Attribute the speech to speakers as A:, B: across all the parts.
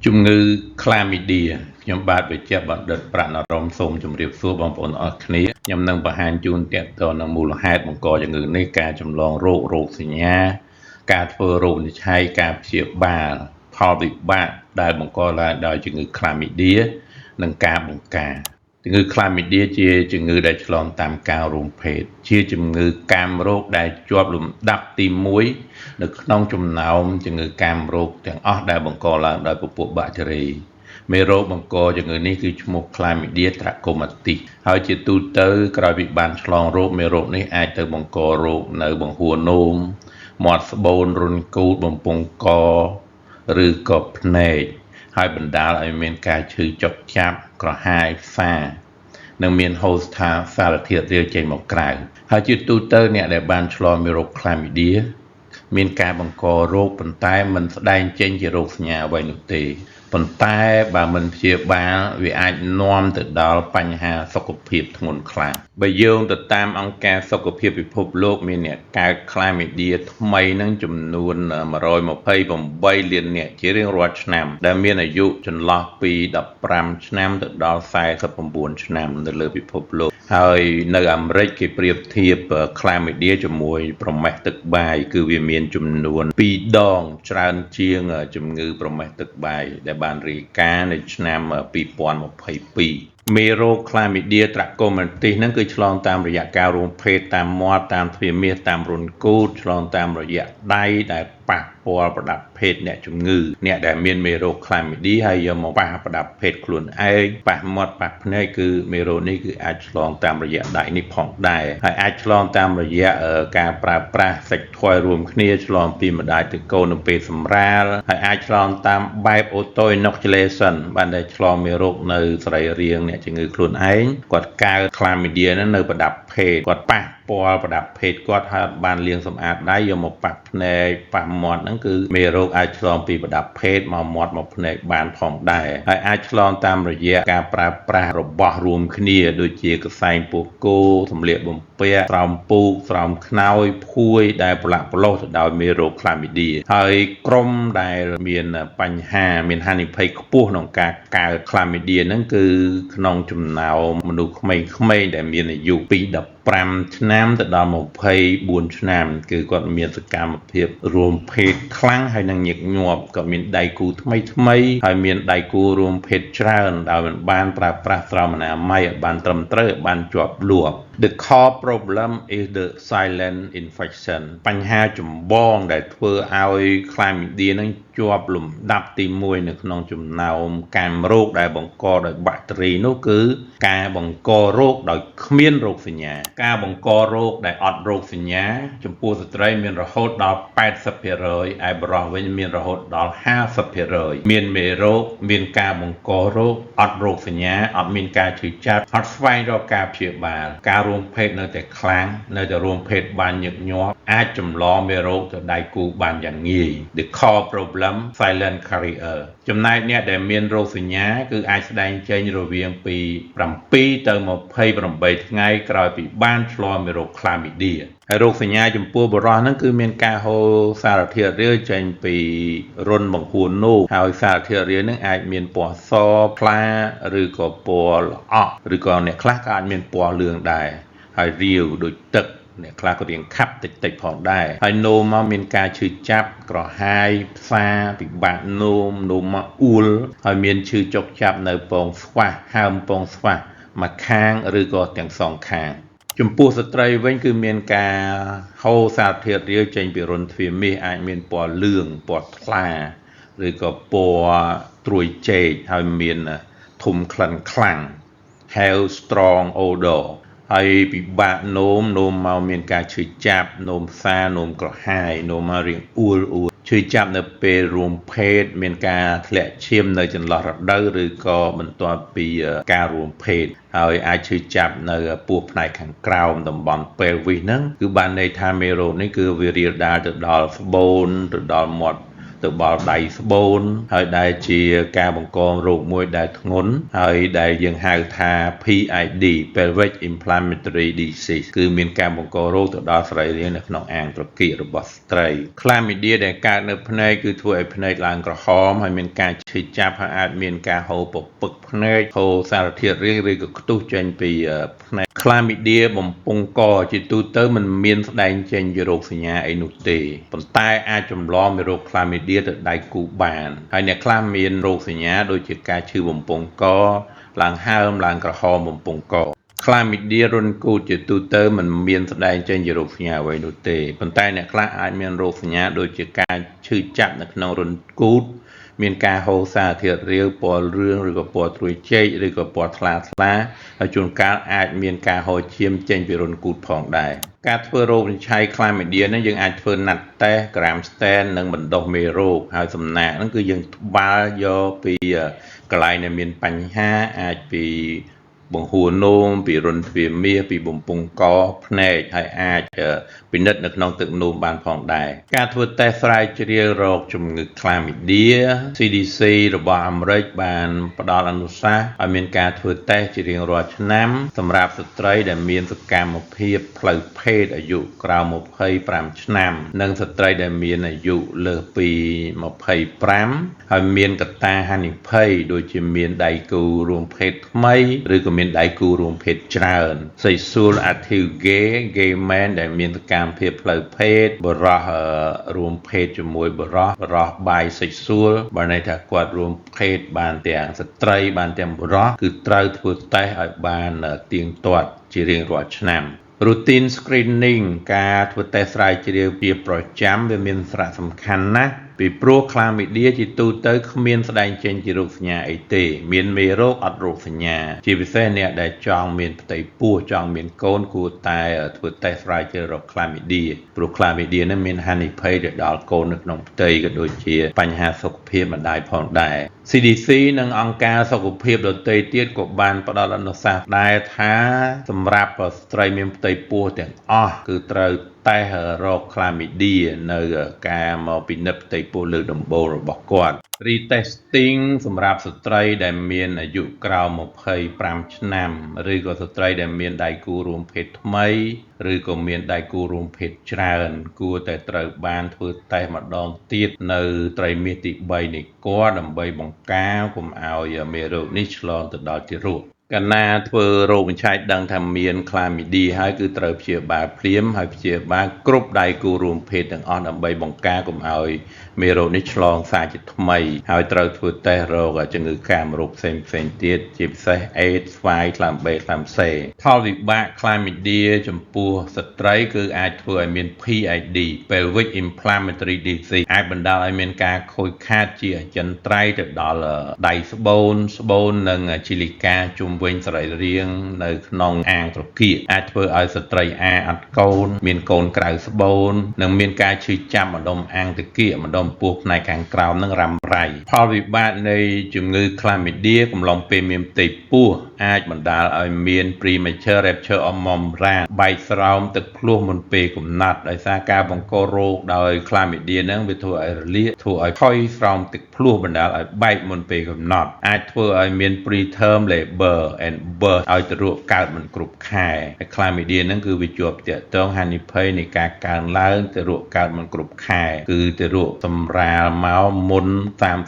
A: ជំងឺខ្លាមីឌាខ្ញុំបាទវិជ្ជបណ្ឌិតប្រាក់នរមសូមជម្រាបសួរបងប្អូនអរគ្នាខ្ញុំនឹងបង្ហាញជូនតកតនៅមូលហេតុបង្កជំងឺនេះការចម្លងរោគសញ្ញាការធ្វើរោគវិនិច្ឆ័យការព្យាបាលផលវិបាកដែលបង្កឡើងដោយជំងឺខ្លាមីឌានិងការបង្ការជំងឺខ្លាមីឌាជាជំងឺដែលឆ្លងតាមការរួមភេទជាជំងឺកាមរោគដែលជាប់លំដាប់ទី1នៅក្នុងចំណោមជំងឺកាមរោគទាំងអស់ដែលបង្កឡើងដោយពពួកបាក់តេរីមេរោគបង្កជំងឺនេះគឺឈ្មោះ Chlamydia trachomatis ហើយជាទូទៅក្រោយពីបានឆ្លងរោគមេរោគនេះអាចទៅបង្ករោគនៅបង្ហួរនោមមាត់ស្បូនរុនគូតបំពង់កឬក៏ភ្នែកហើយបណ្ដាលឲ្យមានការឈឺចុកចាប់ក្រហាយផ្សានិងមានហូស្ថាសារធាតុរាវចេញមកក្រៅហើយជាទូទៅអ្នកដែលបានឆ្លងមេរោគ Chlamydia មានការបង្ករោគប៉ុន្តែមិនស្ដែងចេញជារោគសញ្ញាអ្វីនោះទេប៉ុន្តែបើមិនព្យាបាលវាអាចនាំទៅដល់បញ្ហាសុខភាពធ្ងន់ខ្លាំងបើយោងទៅតាមអង្គការសុខភាពពិភពលោកមានអ្នកកើត Chlamydia ថ្មីនឹងចំនួន128លាននាក់ជារៀងរាល់ឆ្នាំដែលមានអាយុចន្លោះពី15ឆ្នាំទៅដល់49ឆ្នាំនៅលើពិភពលោកហើយនៅអាមេរិកគេប្រៀបធៀប Chlamydia ជាមួយប្រមេះទឹកបាយគឺវាមានចំនួន2ដងច្រើនជាងជំងឺប្រមេះទឹកបាយដែលបានរាយការណ៍នៅឆ្នាំ2022មេរោគ Chlamydia trachomatis ហ្នឹងគឺឆ្លងតាមរយៈការរួមភេទតាមមាត់តាមទ្វារមាសតាមរុនគូតឆ្លងតាមរយៈដៃដែលប៉ះពាល់ប្រដាប់ភេទអ្នកជំងឺអ្នកដែលមានមេរោគ Chlamydia ហើយយកមកប៉ះប្រដាប់ភេទខ្លួនឯងប៉ះមាត់ប៉ះភ្នែកគឺមេរោគនេះគឺអាចឆ្លងតាមរយៈដៃនេះផងដែរហើយអាចឆ្លងតាមរយៈការប្រើប្រាស់សាច់ធွာយរួមគ្នាឆ្លងពីម្ដាយទៅកូននៅពេលសម្រាលហើយអាចឆ្លងតាមបែប auto inoculation បានតែឆ្លងមេរោគនៅសរីរាង្គអ្នកជំងឺខ្លួនឯងគាត់កើត Chlamydia នៅប្រដាប់ភេទគាត់ប៉ះពាល់ប្រដាប់ភេទគាត់ហើយបានលាងសម្អាតដៃយកមកប៉ះភ្នែកប៉ះមាត់ហ្នឹងគឺមេរោគអាចឆ្លងពីប្រដាប់ភេទមកមាត់មកភ្នែកបានផងដែរហើយអាចឆ្លងតាមរយៈការប្រើប្រាស់របស់រួមគ្នាដូចជាកសែងពោះគោសម្លៀកបំពាក់ស្រោមពូកស្រោមខ្នើយភួយដែលប្រឡាក់ប្រឡូសទៅដោយមេរោគ Chlamydia ហើយក្រុមដែលមានបញ្ហាមានហានិភ័យខ្ពស់ក្នុងការកើត Chlamydia ហ្នឹងគឺក្នុងចំណោមមនុស្សក្មេងៗដែលមានអាយុពី15ឆ្នាំទៅដល់24ឆ្នាំគឺគាត់មានសកម្មភាពរួមភេទខ្លាំងហើយនឹងញឹកញាប់ក៏មានដៃគូថ្មីហើយមានដៃគូរួមភេទច្រើនដោយមិនបានប្រើប្រាស់ស្រោមអនាម័យឲ្យបានត្រឹមត្រូវឲ្យបានជាប់លាប់ The core problem is the silent infection បញ្ហាចម្បងដែលធ្វើឲ្យ Chlamydia នឹងជាប់លំដាប់ទី1នៅក្នុងចំណោមកាមរោគដែលបង្កដោយបាក់តេរីនោះគឺការបង្ករោគដោយគ្មានរោគសញ្ញាការបង្ករោគដែលអត់រោគសញ្ញាចំពោះស្ត្រីមានរហូតដល់80%ឯបុរសវិញមានរហូតដល់50%មានមេរោគមានការបង្ករោគអត់រោគសញ្ញាអត់មានការឈឺចាប់អត់ស្វែងរកការព្យាបាលការរួមភេទនៅតែខ្លាំងនៅតែរួមភេទបានញឹកញាប់អាចចម្លងមេរោគទៅដៃគូបានយ៉ាងងាយ The core problem silent carrier ចំណែកអ្នកដែលមានរោគសញ្ញាគឺអាចស្ដែងចេញរវាងពី7ទៅ28ថ្ងៃក្រោយពីបានឆ្លងមេរោគ Chlamydia ហើយរោគសញ្ញាចំពោះបុរសហ្នឹងគឺមានការហូរសារធាតុរាវចេញពីរុនបង្ហួរនោមហើយសារធាតុរាវហ្នឹងអាចមានពណ៌សថ្លាឬក៏ពណ៌ល្អក់ឬក៏អ្នកខ្លះក៏អាចមានពណ៌លឿងដែរហើយរាវដូចទឹកអ្នកខ្លះក៏រៀងខាប់តិចផងដែរហើយនោមមកមានការឈឺចាប់ក្រហាយផ្សាពិបាកនោមមកអួលហើយមានឈឺចុកចាប់នៅពងស្វាហើមពងស្វាម្ខាងឬក៏ទាំងសងខាងចំពោះស្ត្រីវិញគឺមានការហូរសារធាតុរាវចេញពីរុនទ្វារមាសអាចមានពណ៌លឿងពណ៌ថ្លាឬក៏ពណ៌ត្រួយចេកហើយមានធុំក្លិនខ្លាំង have strong odor ហើយពិបាកនោមមកមានការឈឺចាប់នោមសានោមក្រហាយនោមមករាងអួលឈឺចាប់នៅពេលរួមភេទមានការធ្លាក់ឈាមនៅចន្លោះរដូវឬក៏បន្ទាប់ពីការរួមភេទហើយអាចឈឺចាប់នៅពោះផ្នែកខាងក្រោមតំបន់ pelvis ហ្នឹងគឺបានន័យថាមេរោគនេះគឺវារាលដាលទៅដល់ស្បូនទៅដល់មាត់ ទៅបល់ដៃស្បូនហើយដែលជាការបង្ករោគមួយដែលធ្ងន់ហើយដែលយើងហៅថា PID pelvic inflammatory disease គឺមានការបង្ករោគទៅដល់សរីរាង្គនៅក្នុងអាងត្រគាករបស់ស្ត្រី Chlamydia ដែលកើតនៅភ្នែកគឺធ្វើឲ្យភ្នែកឡើងក្រហមហើយមានការឈឺចាប់ហើយអាចមានការហូរពពឹកភ្នែកហូរសារធាតុរាងឬក៏ខ្ទុះចេញពីភ្នែក Chlamydia បំពង់កជាទូទៅមិនមានស្ដែងចេញជារោគសញ្ញាអីនោះទេប៉ុន្តែអាចចម្លងមេរោគ Chlamydia ទៅដៃគូបានហើយអ្នកខ្លះមានរោគសញ្ញាដូចជាការឈឺបំពង់កឡើងហើមឡើងក្រហមបំពង់កChlamydia រុនគូតជាទូទៅមិនមានស្ដែងចេញជារោគសញ្ញាអ្វីនោះទេប៉ុន្តែអ្នកខ្លះអាចមានរោគសញ្ញាដូចជាការឈឺចាប់នៅក្នុងរុនគូតមានការហូរសារធាតុរាវពណ៌រឿងឬក៏ពណ៌ត្រួយចេកឬក៏ពណ៌ថ្លាហើយជួនកាលអាចមានការហូរឈាមចេញពីរុនគូតផងដែរការធ្វើរោគវិនិច្ឆ័យ Chlamydia នេះយើងអាចធ្វើណាត់តេស្ត gram stain និងបណ្ដុះមេរោគហើយសំណាកហ្នឹងគឺយើងត្បាល់យកពីកន្លែងដែលមានបញ្ហាអាចពីបង្ហួរនោមពីរុនទ្វារមាសពីបំពង់កភ្នែកហើយអាចពិនិត្យនៅក្នុងទឹកនោមបានផងដែរការធ្វើតេស្តស្រាវជ្រាវរោគជំងឺ Chlamydia CDC របស់អាមេរិកបានផ្ដល់អនុសាសន៍ឲ្យមានការធ្វើតេស្តជារៀងរាល់ឆ្នាំសម្រាប់ស្ត្រីដែលមានសកម្មភាពផ្លូវភេទអាយុក្រោម25ឆ្នាំនិងស្ត្រីដែលមានអាយុលើសពី25ហើយមានកត្តាហានិភ័យដូចជាមានដៃគូរួមភេទថ្មីឬក៏មានដៃគូរួមភេទច្រើន Sexual active gay man ដែលមានសកម្មភាពផ្លូវភេទបុរសរួមភេទជាមួយបុរស bisexual បើន័យថាគាត់រួមភេទបានទាំងស្ត្រីបានទាំងបុរសគឺត្រូវធ្វើតេស្តឲ្យបានទៀងទាត់ជារៀងរាល់ឆ្នាំRoutine screening ការធ្វើតេស្តស្រាវជ្រាវជាប្រចាំវាមានសារៈសំខាន់ណាស់ពីព្រោះ Chlamydia ជាទូទៅគ្មានស្ដែងចេញជារោគសញ្ញាអីទេមានមេរោគអត់រោគសញ្ញាជាពិសេសអ្នកដែលចង់មានផ្ទៃពោះចង់មានកូនគួរតែធ្វើតេស្តស្រាវជ្រាវរោគ Chlamydia ព្រោះ Chlamydia នេះមានហានិភ័យទៅដល់កូននៅក្នុងផ្ទៃក៏ដូចជាបញ្ហាសុខភាពម្ដាយផងដែរ CDC និងអង្គការសុខភាពដទៃទៀតក៏បានផ្ដល់អនុសាសន៍ដែរថាសម្រាប់ស្ត្រីមានផ្ទៃពោះទាំងអស់គឺត្រូវតេស្តរោគ Chlamydia នៅការមកពិនិត្យផ្ទៃពោះលើកដំបូងរបស់គាត់ retesting សម្រាប់ស្ត្រីដែលមានអាយុក្រោម25ឆ្នាំឬក៏ស្ត្រីដែលមានដៃគូរួមភេទថ្មីឬក៏មានដៃគូរួមភេទច្រើនគួរតែត្រូវបានធ្វើតេស្តម្ដងទៀតនៅត្រីមាសទី3នៃគាត់ដើម្បីបង្ការកុំឲ្យមេរោគនេះឆ្លងទៅដល់ទារកកាលណាធ្វើរោគវិនិច្ឆ័យដឹងថាមាន Chlamydia ហើយគឺត្រូវព្យាបាលភ្លាមហើយព្យាបាលគ្រប់ដៃគូរួមភេទទាំងអស់ដើម្បីបង្ការកុំឲ្យមេរោគនេះឆ្លងសារជាថ្មីហើយត្រូវធ្វើតេស្តរោគជំងឺកាមរោគផ្សេងទៀតជាពិសេស AIDS ស្វាយក្តាមB ក្តាមC ផលវិបាក Chlamydia ចំពោះស្ត្រីគឺអាចធ្វើឲ្យមាន PID pelvic inflammatory disease អាចបណ្ដាលឲ្យមានការខូចខាតជាអចិន្ត្រៃយ៍ទៅដល់ដៃស្បូននិងជាលិកាជុំវិញសរីរាង្គនៅក្នុងអាងត្រគាកអាចធ្វើឲ្យស្ត្រីអត់កូនមានកូនក្រៅស្បូននិងមានការឈឺចាប់ម្ដុំអាងត្រគាកម្ដុំពោះផ្នែកខាងក្រោមនឹងរ៉ាំរ៉ៃផលវិបាកនៃជំងឺ Chlamydia កំឡុងពេលមានផ្ទៃពោះអាចបណ្ដាលឲ្យមាន premature rupture of membrane បែកស្រោមទឹកភ្លោះមុនពេលកំណត់ដោយសារការបង្ករោគដោយ Chlamydia នឹងវាធ្វើឲ្យរលាកធ្វើឲ្យផុយស្រោមទឹកភ្លោះបណ្ដាលឲ្យបែកមុនពេលកំណត់អាចធ្វើឲ្យមាន preterm labor and birth ឲ្យទារកកើតមិនគ្រប់ខែហើយ Chlamydia នឹងគឺវាជាប់ទាក់ទងហានិភ័យនៃការកើនឡើងទារកកើតមិនគ្រប់ខែគឺទារកសម្រាលមកមុន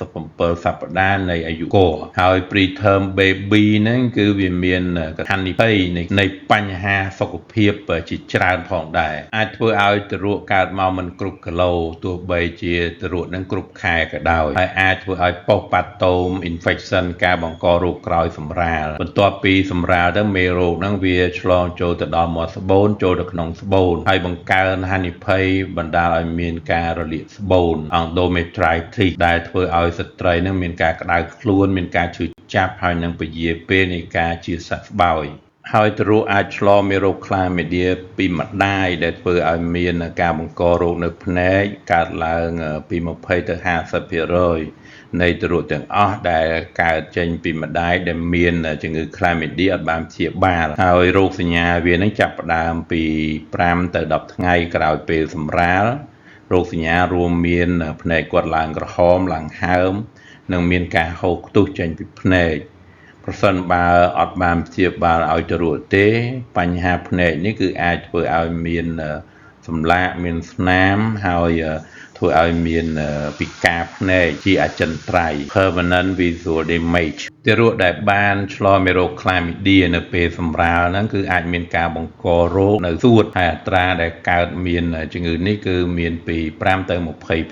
A: 37សប្តាហ៍នៃអាយុកហើយ preterm baby ហ្នឹងគឺវាមានហានិភ័យនៃបញ្ហាសុខភាពជាច្រើនផងដែរអាចធ្វើឲ្យទារកកើតមកមិនគ្រប់គីឡូទោះបីជាទារកនឹងគ្រប់ខែក៏ដោយហើយអាចធ្វើឲ្យ postpartum infection ការបង្ករោគក្រោយសម្រាលបន្ទាប់ពីសម្រាលទៅមេរោគហ្នឹងវាឆ្លងចូលទៅដល់មាត់ស្បូនចូលទៅក្នុងស្បូនហើយបង្កើនហានិភ័យបណ្ដាលឲ្យមានការរលាកស្បូន endometritis ដែលធ្វើឲ្យស្ត្រីនឹងមានការក្តៅខ្លួនមានការឈឺចាប់ហើយនឹងពជាពេលនៃការជាសះស្បើយហើយទារកអាចឆ្លងមេរោគ Chlamydia ពីម្ដាយដែលធ្វើឲ្យមានការបង្ករោគនៅភ្នែកកើតឡើងពី20ទៅ50%នៃទារកទាំងអស់ដែលកើតចេញពីម្ដាយដែលមានជំងឺ Chlamydia អត់បានព្យាបាលហើយរោគសញ្ញាវានឹងចាប់ផ្ដើមពី5ទៅ10ថ្ងៃក្រោយពេលសម្រាល រោគសញ្ញារួមមានភ្នែកគាត់ឡើងក្រហមឡើងហើមនិងមានការហូរខ្ទុះចេញពីភ្នែកប្រសិនបើអត់បានព្យាបាលឲ្យទៅរួចទេបញ្ហាភ្នែកនេះគឺអាចធ្វើឲ្យមានសម្លាកមានស្នាមហើយធ្វើឲ្យមានពិការភ្នែកជាអចិន្ត្រៃយ៍ permanent visual damage ទារកដែលបានឆ្លងមេរោគ Chlamydia នៅពេលសម្រាលហ្នឹងគឺអាចមានការបង្ករោគនៅសួតហើយអត្រាដែលកើតមានជំងឺនេះគឺមានពី5ទៅ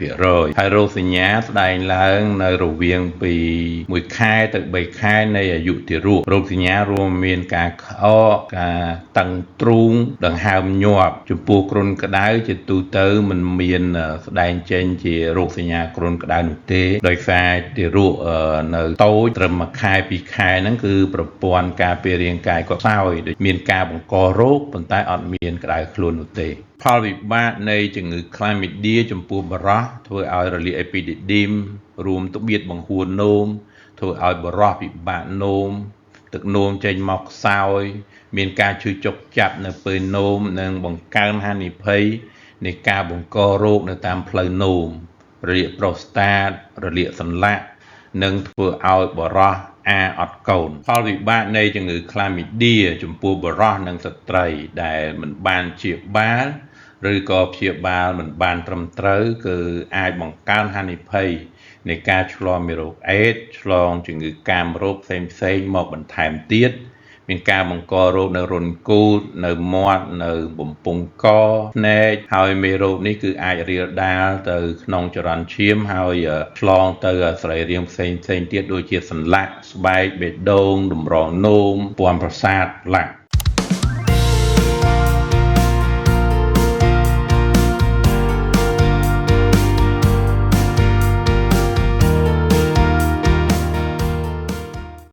A: 20%ហើយរោគសញ្ញាស្ដែងឡើងនៅរវាងពី1ខែទៅ3ខែនៃអាយុទារករោគសញ្ញារួមមានការក្អកការតឹងទ្រូងដង្ហើមញាប់ចំពោះគ្រុនក្តៅជាទូទៅមិនមានស្ដែងចេញជារោគសញ្ញាគ្រុនក្តៅនោះទេដោយសារទារកនៅតូចត្រឹម1ខែ2ខែហ្នឹងគឺប្រព័ន្ធការពាររាងកាយគាត់ខ្សោយដូចមានការបង្ករោគប៉ុន្តែអត់មានក្តៅខ្លួននោះទេផលវិបាកនៃជំងឺ Chlamydia ចំពោះបុរសធ្វើឲ្យរលាក Epididyme រួមត្បៀតបង្ហួននោមធ្វើឲ្យបុរសពិបាកនោមទឹកនោមចេញមកខ្សោយមានការឈឺចុកចាប់នៅពេលនោមនិងបង្កើនហានិភ័យនៃការបង្ករោគនៅតាមផ្លូវនោមរលាកប្រូស្តាតរលាកសន្លាក់និងធ្វើឲ្យបុរសអត់កូនផលវិបាកនៃជំងឺ Chlamydia ចំពោះបុរសនិងស្ត្រីដែលមិនបានព្យាបាលឬក៏ព្យាបាលមិនបានត្រឹមត្រូវគឺអាចបង្កើនហានិភ័យនៃការឆ្លងមេរោគអេដស៍ឆ្លងជំងឺកាមរោគផ្សេងៗមកបន្ថែមទៀតមានការបង្ករោគនៅរន្ធគូតនៅមាត់នៅបំពង់កភ្នែកហើយមេរោគនេះគឺអាចរាលដាលទៅក្នុងចរន្តឈាមហើយឆ្លងទៅសរីរាង្គផ្សេងៗទៀតដូចជាសន្លាក់ស្បែកបេះដូងតម្រងនោមព័ន្ធប្រសាទឡាក់